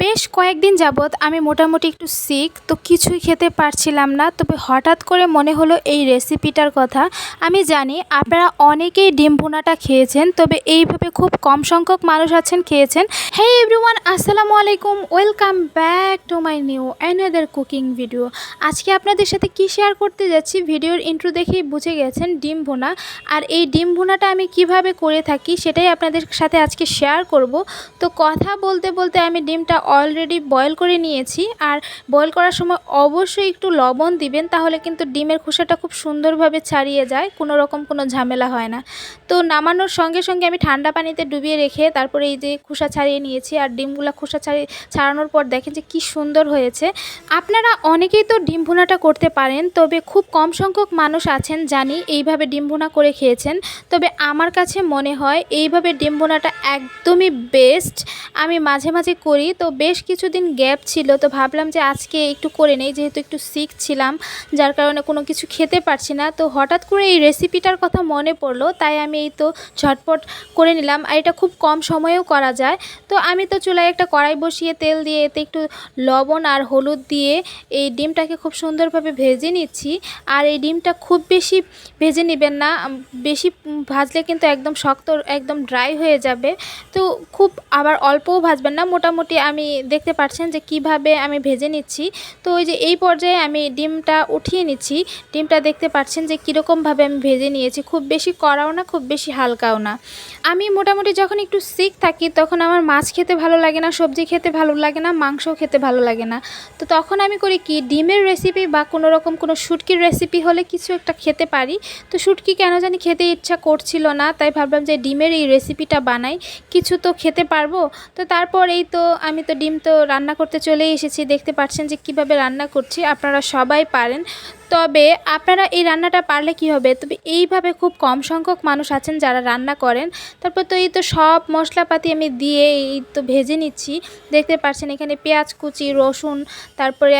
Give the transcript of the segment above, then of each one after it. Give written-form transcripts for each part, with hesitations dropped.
বেশ কয়েকদিন যাবৎ আমি মোটামুটি একটু সিক, তো কিছুই খেতে পারছিলাম না। তবে হঠাৎ করে মনে হলো এই রেসিপিটার কথা। আমি জানি আপনারা অনেকেই ডিম ভুনাটা খেয়েছেন, তবে এইভাবে খুব কম সংখ্যক মানুষ আছেন খেয়েছেন। হে এভরিওয়ান, আসসালামু আলাইকুম, welcome back to my new another cooking video. আজকে আপনাদের সাথে কি শেয়ার করতে যাচ্ছি, ভিডিওর ইন্ট্রো দেখেই বুঝে গেছেন, ডিম ভুনা। আর এই ডিম ভুনাটা আমি কিভাবে করে থাকি সেটাই আপনাদের সাথে আজকে শেয়ার করব। তো কথা বলতে বলতে আমি ডিমটা অলরেডি বয়েল করে নিয়েছি। আর বয়েল করার সময় অবশ্যই একটু লবণ দিবেন, তাহলে কিন্তু ডিমের খোসাটা খুব সুন্দরভাবে ছাড়িয়ে যায়, কোনো রকম কোনো ঝামেলা হয় না। তো নামানোর সঙ্গে সঙ্গে আমি ঠান্ডা পানিতে ডুবিয়ে রেখে তারপরে এই যে খোসা ছাড়িয়ে নিয়েছি। আর ডিমগুলো খোসা ছাড়ানোর পর দেখেন যে কী সুন্দর হয়েছে। আপনারা অনেকেই তো ডিম ভুনাটা করতে পারেন, তবে খুব কম সংখ্যক মানুষ আছেন জানি এইভাবে ডিম ভুনা করে খেয়েছেন। তবে আমার কাছে মনে হয় এইভাবে ডিম ভুনাটা একদমই বেস্ট। আমি মাঝে মাঝে করি, তো বেশ কিছুদিন গ্যাপ ছিল, তো ভাবলাম যে আজকে একটু করে নেই, যেহেতু একটু সিক ছিলাম, যার কারণে কোনো কিছু খেতে পারছি না। তো হঠাৎ করে এই রেসিপিটার কথা মনে পড়লো, তাই আমি এই তো ঝটপট করে নিলাম। আর এটা খুব কম সময়েও করা যায়। তো আমি তো চুলায় একটা কড়াই বসিয়ে তেল দিয়ে এতে একটু লবণ আর হলুদ দিয়ে এই ডিমটাকে খুব সুন্দরভাবে ভেজে নিচ্ছি। আর এই ডিমটা খুব বেশি ভেজে নেবেন না, বেশি ভাজলে কিন্তু একদম শক্ত, একদম ড্রাই হয়ে যাবে। তো খুব আবার অল্পও ভাজবেন না, মোটামুটি আমি দেখতে পাচ্ছেন যে কিভাবে আমি ভেজে নিচ্ছি। তো ওই যে এই পর্যায়ে আমি ডিমটা উঠিয়ে নিচ্ছি। ডিমটা দেখতে পাচ্ছেন যে কীরকমভাবে আমি ভেজে নিয়েছি, খুব বেশি কড়াও না, খুব বেশি হালকাও না। আমি মোটামুটি যখন একটু সিক থাকি তখন আমার মাছ খেতে ভালো লাগে না, সবজি খেতে ভালো লাগে না, মাংসও খেতে ভালো লাগে না। তো তখন আমি করি কি, ডিমের রেসিপি বা কোনো রকম কোনো শুটকির রেসিপি হলে কিছু একটা খেতে পারি। তো শুটকি কেন জানি খেতে ইচ্ছা করছিল না, তাই ভাবলাম যে ডিমের এই রেসিপিটা বানাই, কিছু তো খেতে পারবো। তো তারপর এই তো আমি তো ডিম তো রান্না করতে চলে এসেছি। দেখতে পাচ্ছেন যে কিভাবে রান্না করছি, আপনারা সবাই পারেন। তবে আপনারা এই রান্নাটা পারলে কি হবে, তবে এইভাবে খুব কম সংখ্যক মানুষ আছেন যারা রান্না করেন। তারপর তো এই তো সব মশলাপাতি আমি দিয়ে এই তো ভেজে নিচ্ছি। দেখতে পাচ্ছেন এখানে পেঁয়াজ কুচি, রসুন, তারপরে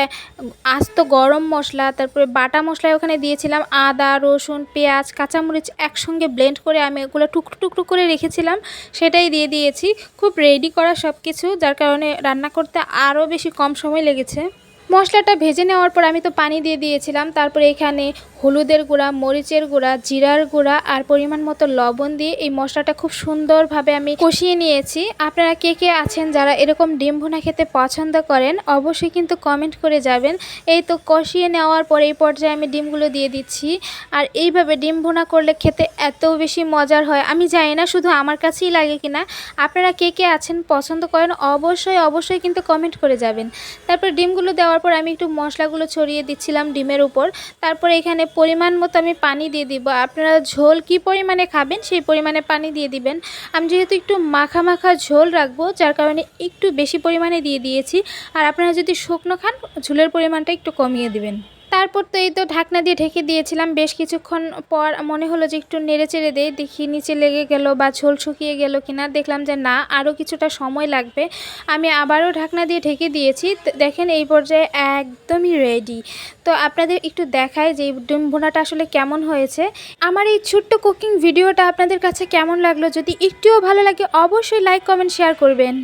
আস্ত গরম মশলা, তারপরে বাটা মশলা ওখানে দিয়েছিলাম, আদা, রসুন, পেঁয়াজ, কাঁচামরিচ একসঙ্গে ব্লেন্ড করে আমি ওগুলো টুকরো টুকরো করে রেখেছিলাম, সেটাই দিয়ে দিয়েছি। খুব রেডি করা সব কিছু, যার কারণে রান্না করতে আরও বেশি কম সময় লেগেছে। মশলাটা ভেজে নেওয়ার পর আমি তো পানি দিয়ে দিয়েছিলাম। তারপরে এখানে হলুদের গুঁড়া, মরিচের গুঁড়া, জিরার গুঁড়া আর পরিমাণ মতো লবণ দিয়ে এই মশলাটা খুব সুন্দরভাবে আমি কষিয়ে নিয়েছি। আপনারা কে কে আছেন যারা এরকম ডিম ভুনা খেতে পছন্দ করেন, অবশ্যই কিন্তু কমেন্ট করে যাবেন। এই তো কষিয়ে নেওয়ার পর এই পর্যায়ে আমি ডিমগুলো দিয়ে দিচ্ছি। আর এইভাবে ডিম ভুনা করলে খেতে এত বেশি মজার হয়, আমি জানি না শুধু আমার কাছেই লাগে কিনা। আপনারা কে কে আছেন পছন্দ করেন, অবশ্যই অবশ্যই কিন্তু কমেন্ট করে যাবেন। তারপর ডিমগুলো দেওয়ার পর আমি একটু মশলাগুলো ছড়িয়ে দিচ্ছিলাম ডিমের উপর। তারপর এখানে পরিমাণ মতো আমি পানি দিয়ে দিব। আপনারা ঝোল কি পরিমাণে খাবেন সেই পরিমাণে পানি দিয়ে দিবেন। আমি যেহেতু একটু মাখা মাখা ঝোল রাখবো, যার কারণে একটু বেশি পরিমাণে দিয়ে দিয়েছি। আর আপনারা যদি শুকনো খান, ঝোলের পরিমাণটা একটু কমিয়ে দিবেন। তারপর তো এই তো ঢাকনা দিয়ে ঢেকে দিয়েছিলাম। বেশ কিছুক্ষণ পর মনে হলো যে একটু নেড়ে চেড়ে দেই, দেখি নিচে লেগে গেল বা ঝোল শুকিয়ে গেল কিনা। দেখলাম যে না, আরও কিছুটা সময় লাগবে। আমি আবারও ঢাকনা দিয়ে ঢেকে দিয়েছি। দেখেন এই পর্যায়ে একদমই রেডি। তো আপনাদের একটু দেখায় যে ডিম ভুনাটা আসলে কেমন হয়েছে। আমার এই ছোট্ট কুকিং ভিডিওটা আপনাদের কাছে কেমন লাগলো, যদি একটুও ভালো লাগে অবশ্যই লাইক, কমেন্ট, শেয়ার করবেন।